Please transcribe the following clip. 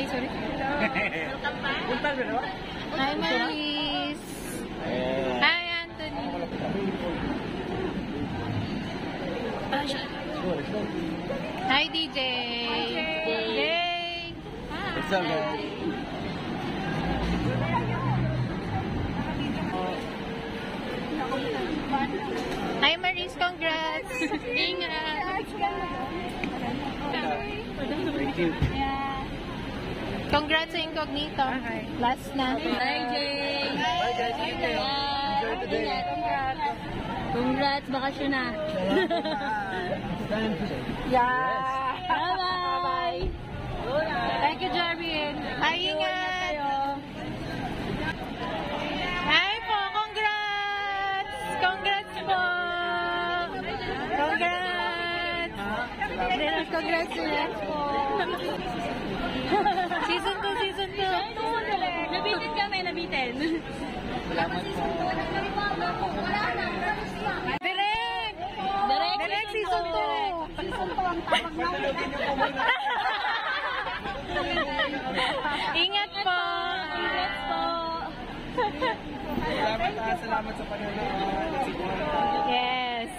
sorry. Welcome back. Hi, Maris. Hi, Anthony. Hi, DJ. Yay. It's all good. Hi, Maris. Congrats. Ingat. Thank you. Congrats sa Incognito. Last na. Hi, Jay. Bye guys. Enjoy today. Congrats, bakasyon na. Yeah. Bye-bye. Thank you, Jarvin. Hi, ingat. Hi po, congrats. Congrats po. Congrats. Congrats po. Season 2, season 2. Nabitin kami, nabitin. Salamat po. Direct season 2. Season 2 ang tawag namin. Ingat po. Congrats po. Salamat sa panonood. Yes.